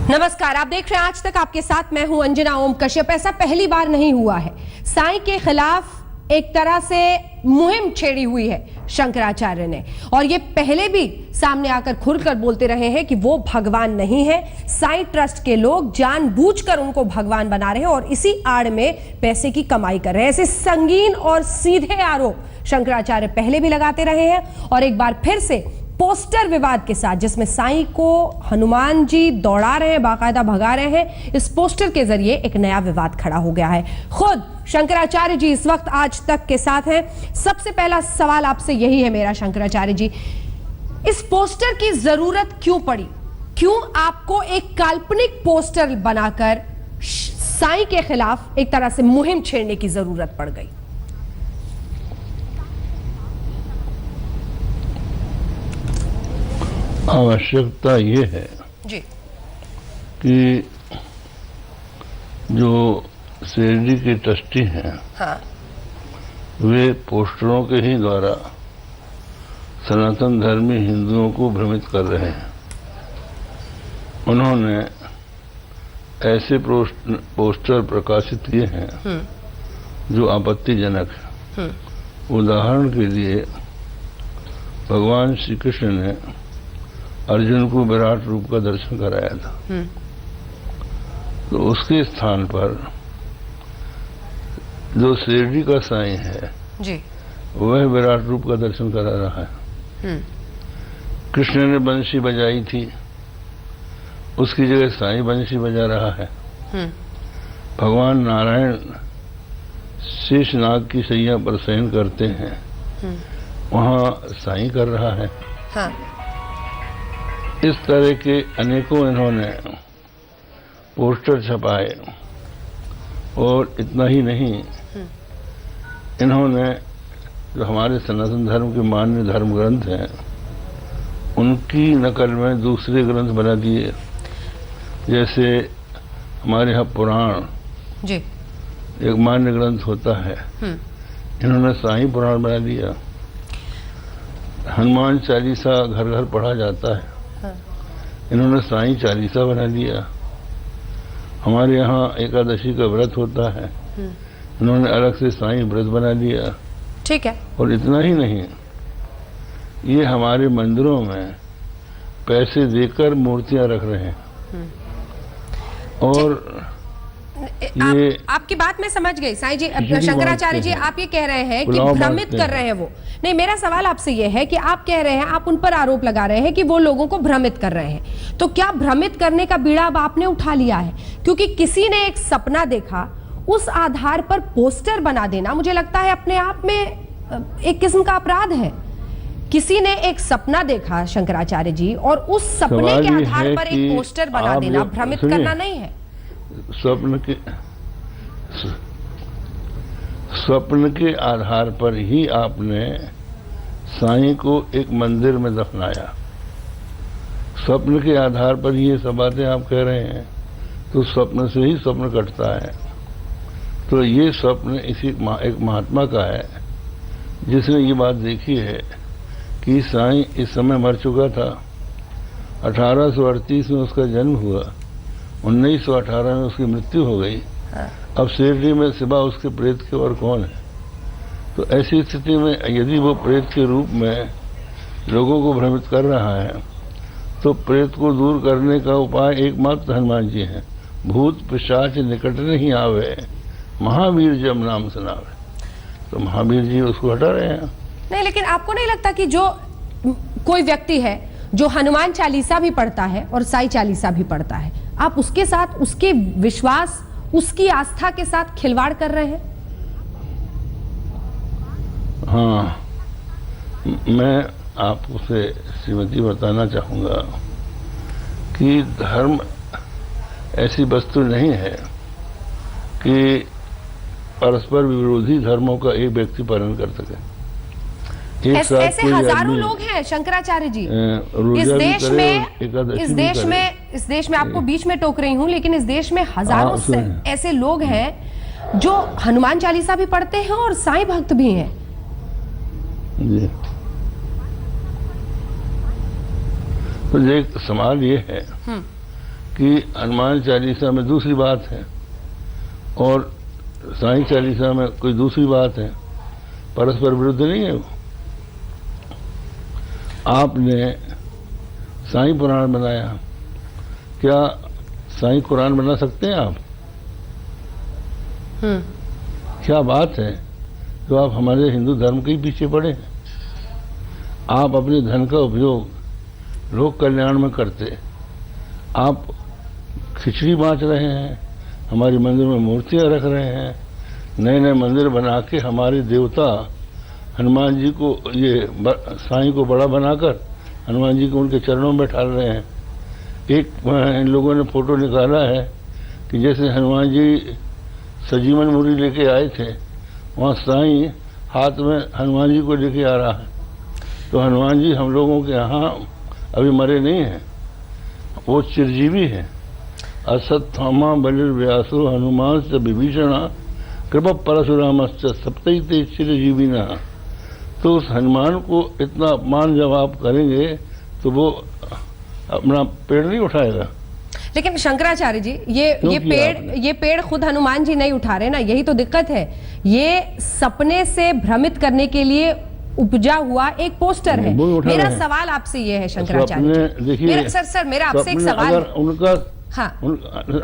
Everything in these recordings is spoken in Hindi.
नमस्कार, आप देख रहे हैं आज तक, आपके साथ मैं हूं अंजना ओम कश्यप। ऐसा पहली बार नहीं हुआ है। साईं के खिलाफ एक तरह से मुहिम छेड़ी हुई है शंकराचार्य ने, और ये पहले भी सामने आकर खुलकर बोलते रहे हैं कि वो भगवान नहीं है। साईं ट्रस्ट के लोग जानबूझकर उनको भगवान बना रहे हैं और इसी आड़ में पैसे की कमाई कर रहे हैं। ऐसे संगीन और सीधे आरोप शंकराचार्य पहले भी लगाते रहे हैं और एक बार फिर से पोस्टर विवाद के साथ, जिसमें साईं को हनुमान जी दौड़ा रहे हैं, बाकायदा भगा रहे हैं, इस पोस्टर के जरिए एक नया विवाद खड़ा हो गया है। खुद शंकराचार्य जी इस वक्त आज तक के साथ हैं। सबसे पहला सवाल आपसे यही है मेरा, शंकराचार्य जी, इस पोस्टर की जरूरत क्यों पड़ी? क्यों आपको एक काल्पनिक पोस्टर बनाकर साईं के खिलाफ एक तरह से मुहिम छेड़ने की जरूरत पड़ गई? आवश्यकता ये है जी कि जो शिरडी के ट्रस्टी हैं, हाँ, वे पोस्टरों के ही द्वारा सनातन धर्मी हिंदुओं को भ्रमित कर रहे हैं। उन्होंने ऐसे पोस्टर प्रकाशित किए हैं जो आपत्तिजनक है। उदाहरण के लिए भगवान श्री कृष्ण ने अर्जुन को विराट रूप का दर्शन कराया था, तो उसके स्थान पर जो शिरडी का साईं है जी, वह विराट रूप का दर्शन करा रहा है। कृष्ण ने बंशी बजाई थी, उसकी जगह साईं बंशी बजा रहा है। भगवान नारायण शेष नाग की शैया पर शयन करते हैं, वहां साईं कर रहा है। हाँ, इस तरह के अनेकों इन्होंने पोस्टर छपाए, और इतना ही नहीं, इन्होंने जो हमारे सनातन धर्म के मान्य धर्म ग्रंथ हैं उनकी नकल में दूसरे ग्रंथ बना दिए। जैसे हमारे यहाँ पुराण जी, एक मान्य ग्रंथ होता है, इन्होंने साईं पुराण बना दिया। हनुमान चालीसा घर घर पढ़ा जाता है, इन्होंने साईं चालीसा बना दिया। हमारे यहाँ एकादशी का व्रत होता है, इन्होंने अलग से साईं व्रत बना दिया। ठीक है। और इतना ही नहीं, ये हमारे मंदिरों में पैसे देकर मूर्तियां रख रहे हैं। और ये आपकी बात मैं समझ गई साईं जी। शंकराचार्य जी, आप ये कह रहे हैं कि भ्रमित कर रहे हैं वो। नहीं, मेरा सवाल आपसे ये है कि आप कह रहे हैं, आप उन पर आरोप लगा रहे हैं कि वो लोगों को भ्रमित कर रहे हैं, तो क्या भ्रमित करने का बीड़ा अब आपने उठा लिया है? क्योंकि किसी ने एक सपना देखा, उस आधार पर पोस्टर बना देना मुझे लगता है अपने आप में एक किस्म का अपराध है। किसी ने एक सपना देखा शंकराचार्य जी, और उस सपने के आधार पर एक पोस्टर बना देना भ्रमित करना नहीं है? स्वप्न के आधार पर ही आपने साईं को एक मंदिर में दफनाया। स्वप्न के आधार पर ये सब बातें आप कह रहे हैं, तो स्वप्न से ही स्वप्न कटता है। तो ये स्वप्न इसी एक महात्मा का है जिसने ये बात देखी है कि साईं इस समय मर चुका था। 1838 में उसका जन्म हुआ, 1918 में उसकी मृत्यु हो गई। अब शिरडी में सिवा उसके प्रेत के और कौन है? तो ऐसी स्थिति में यदि वो प्रेत के रूप में लोगों को भ्रमित कर रहा है, तो प्रेत को दूर करने का उपाय एकमात्र हनुमान जी हैं। भूत पिशाच निकट नहीं आवे, महावीर जब नाम सुनावे। तो महावीर जी उसको हटा रहे हैं। नहीं, लेकिन आपको नहीं लगता कि जो कोई व्यक्ति है जो हनुमान चालीसा भी पढ़ता है और साईं चालीसा भी पढ़ता है, आप उसके साथ, उसके विश्वास, उसकी आस्था के साथ खिलवाड़ कर रहे हैं? हाँ, मैं आपको से श्रीमती बताना चाहूंगा कि धर्म ऐसी वस्तु नहीं है कि परस्पर विरोधी धर्मों का एक व्यक्ति पालन कर सके। ऐसे हजारों लोग हैं शंकराचार्य जी इस देश में आपको बीच में टोक रही हूं, लेकिन इस देश में हजारों ऐसे लोग हैं जो हनुमान चालीसा भी पढ़ते हैं और साईं भक्त भी हैं। जी। तो एक सवाल ये है कि हनुमान चालीसा में दूसरी बात है और साईं चालीसा में कोई दूसरी बात है, परस्पर विरुद्ध नहीं है वो। आपने साईं पुराण बनाया, क्या साईं कुरान बना सकते हैं आप? क्या बात है जो आप हमारे हिंदू धर्म के ही पीछे पड़े हैं। आप अपने धन का उपयोग लोक कल्याण में करते, आप खिचड़ी बांट रहे हैं, हमारे मंदिर में मूर्तियां रख रहे हैं, नए नए मंदिर बना के हमारे देवता हनुमान जी को, ये साईं को बड़ा बनाकर हनुमान जी को उनके चरणों में बैठा रहे हैं। एक इन लोगों ने फोटो निकाला है कि जैसे हनुमान जी सजीवन मुरी लेके आए थे, वहाँ साईं हाथ में हनुमान जी को लेके आ रहा है। तो हनुमान जी हम लोगों के यहाँ अभी मरे नहीं हैं, वो चिरजीवी हैं। असत्थामा बलिर्व्यासो हनुमान च विभीषणा कृपा परशुरामश्च सप्तैते चिरजीविना। तो उस हनुमान को इतना अपमान जब आप करेंगे तो वो अपना पेड़ नहीं उठाएगा। लेकिन शंकराचार्य जी, ये पेड़ खुद हनुमान जी नहीं उठा रहे ना, यही तो दिक्कत है। ये सपने से भ्रमित करने के लिए उपजा हुआ एक पोस्टर है। मेरा सवाल आपसे ये है शंकराचार्य जी, देखिए सर मेरा आपसे एक सवाल है। उनका हाँ,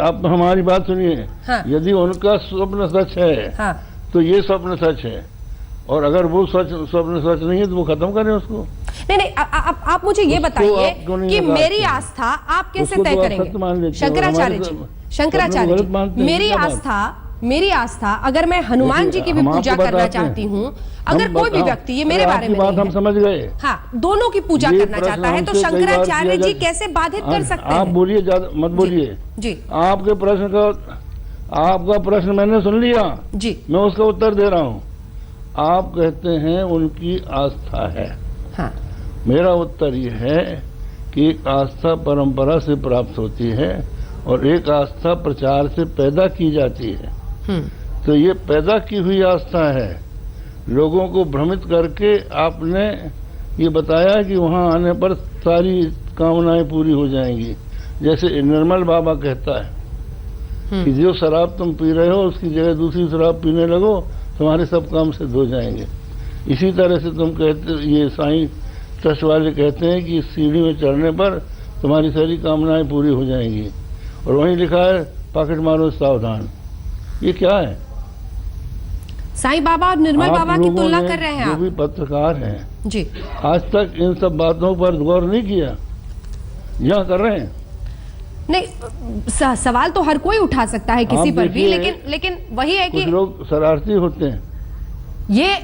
आप हमारी बात सुनिए। हाँ, यदि उनका स्वप्न सच है, हाँ, तो ये स्वप्न सच है, और अगर वो स्वप्न सच नहीं है तो वो खत्म करें उसको। नहीं, आप मुझे ये बताइए कि मेरी आस्था आप कैसे तय करेंगे? शंकराचार्य जी, मेरी आस्था अगर मैं हनुमान जी की भी पूजा करना चाहती हूँ, अगर कोई भी व्यक्ति, ये मेरे बारे में बात हम समझ गए, हाँ, दोनों की पूजा करना चाहता है तो शंकराचार्य जी कैसे बाधित कर सकते हैं? आप बोलिए, ज्यादा मत बोलिए जी। आपके प्रश्न का, आपका प्रश्न मैंने सुन लिया जी, मैं उसका उत्तर दे रहा हूँ। आप कहते हैं उनकी आस्था है, हाँ, मेरा उत्तर यह है कि एक आस्था परंपरा से प्राप्त होती है और एक आस्था प्रचार से पैदा की जाती है। तो ये पैदा की हुई आस्था है। लोगों को भ्रमित करके आपने ये बताया कि वहाँ आने पर सारी कामनाएं पूरी हो जाएंगी। जैसे निर्मल बाबा कहता है कि जो शराब तुम पी रहे हो उसकी जगह दूसरी शराब पीने लगो, तुम्हारे सब काम सिद्ध हो जाएंगे। इसी तरह से तुम कहते, ये साईं ट्रस्ट वाले कहते हैं कि सीढ़ी में चढ़ने पर तुम्हारी सारी कामनाएं पूरी हो जाएंगी, और वहीं लिखा है पॉकेट मारो सावधान। ये क्या है? साईं बाबा और निर्मल बाबा की तुलना कर रहे हैं आप? जो भी पत्रकार हैं जी, आज तक इन सब बातों पर गौर नहीं किया, यहाँ कर रहे हैं। नहीं, सवाल तो हर कोई उठा सकता है किसी पर भी, लेकिन वही है कि लोग शरारती होते हैं। ये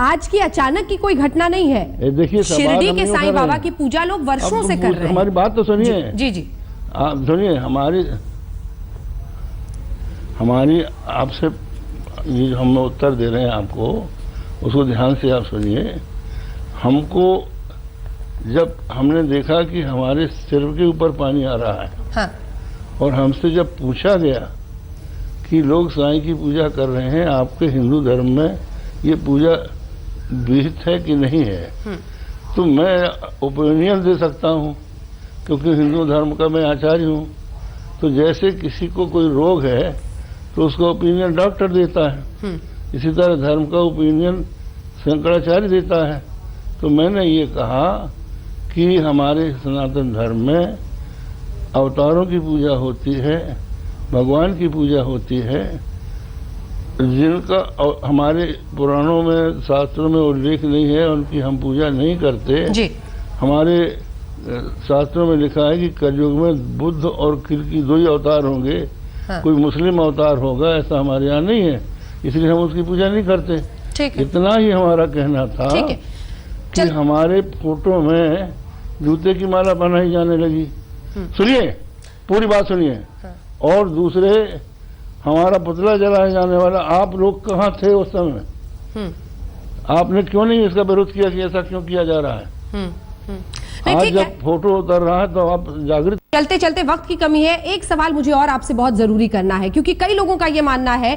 आज की अचानक की कोई घटना नहीं है। देखिए, शिरडी के साईं बाबा की पूजा लोग वर्षों से कर रहे हैं। हमारी बात तो सुनिए जी जी, आप सुनिए, हमारी आपसे ये जो हम उत्तर दे रहे हैं आपको, उसको ध्यान से आप सुनिए। हमको जब हमने देखा कि हमारे सिर के ऊपर पानी आ रहा है, हाँ, और हमसे जब पूछा गया कि लोग साईं की पूजा कर रहे हैं, आपके हिंदू धर्म में ये पूजा विहित है कि नहीं है, तो मैं ओपिनियन दे सकता हूँ क्योंकि हिंदू धर्म का मैं आचार्य हूँ। तो जैसे किसी को कोई रोग है तो उसका ओपिनियन डॉक्टर देता है, इसी तरह धर्म का ओपिनियन शंकराचार्य देता है। तो मैंने ये कहा कि हमारे सनातन धर्म में अवतारों की पूजा होती है, भगवान की पूजा होती है, जिनका हमारे पुराणों में शास्त्रों में उल्लेख नहीं है, उनकी हम पूजा नहीं करते जी। हमारे शास्त्रों में लिखा है कि कलयुग में बुद्ध और की दो ही अवतार होंगे, हाँ, कोई मुस्लिम अवतार होगा, ऐसा हमारे यहाँ नहीं है, इसलिए हम उसकी पूजा नहीं करते। इतना ही हमारा कहना था कि हमारे फोटो में जूते की माला बनाई जाने लगी। सुनिए, पूरी बात सुनिए। हाँ। और दूसरे, हमारा पुतला जलाए जाने वाला, आप लोग कहाँ थे उस समय? आपने क्यों नहीं इसका विरोध किया कि ऐसा क्यों किया जा रहा है? आज जब फोटो उतर रहा है तो आप जागृत। चलते चलते वक्त की कमी है, एक सवाल मुझे और आपसे बहुत जरूरी करना है, क्योंकि कई लोगों का ये मानना है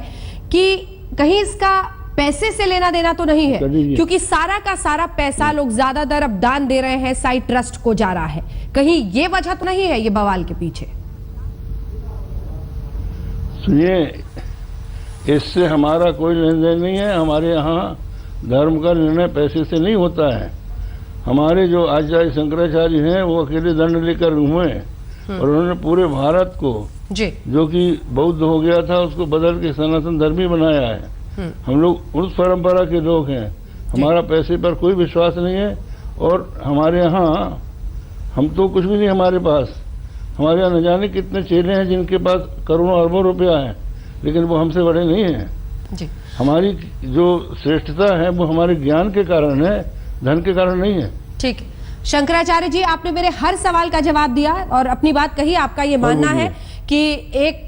कि कहीं इसका पैसे से लेना देना तो नहीं है, क्योंकि सारा का सारा पैसा लोग ज्यादातर अब दान दे रहे हैं, साईं ट्रस्ट को जा रहा है। कहीं ये वजह तो नहीं है ये बवाल के पीछे? सुनिए, इससे हमारा कोई लेन देन नहीं है। हमारे यहाँ धर्म का निर्णय पैसे से नहीं होता है। हमारे जो आचार्य शंकराचार्य हैं वो अकेले दंड लेकर घूमे और उन्होंने पूरे भारत को जी जो कि बौद्ध हो गया था उसको बदल के सनातन धर्मी बनाया है। हम लोग उस परंपरा के लोग हैं। हमारा पैसे पर कोई विश्वास नहीं है और हमारे यहाँ हम तो कुछ भी नहीं हमारे पास। हमारे यहाँ न जाने कितने चेले हैं जिनके पास करोड़ों अरबों रुपया है, लेकिन वो हमसे बड़े नहीं हैं। जी हमारी जो श्रेष्ठता है वो हमारे ज्ञान के कारण है, धन के कारण नहीं है। ठीक है शंकराचार्य जी, आपने मेरे हर सवाल का जवाब दिया और अपनी बात कही। आपका ये मानना है कि एक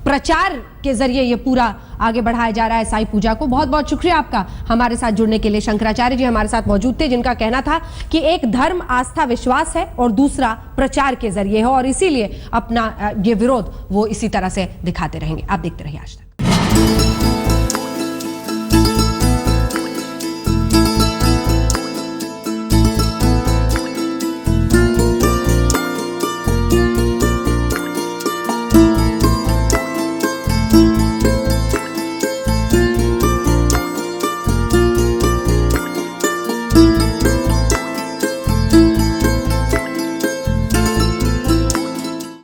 प्रचार के जरिए ये पूरा आगे बढ़ाया जा रहा है साईं पूजा को। बहुत बहुत शुक्रिया आपका हमारे साथ जुड़ने के लिए। शंकराचार्य जी हमारे साथ मौजूद थे, जिनका कहना था कि एक धर्म आस्था विश्वास है और दूसरा प्रचार के जरिए है और इसीलिए अपना ये विरोध वो इसी तरह से दिखाते रहेंगे। आप देखते रहिए आज तक।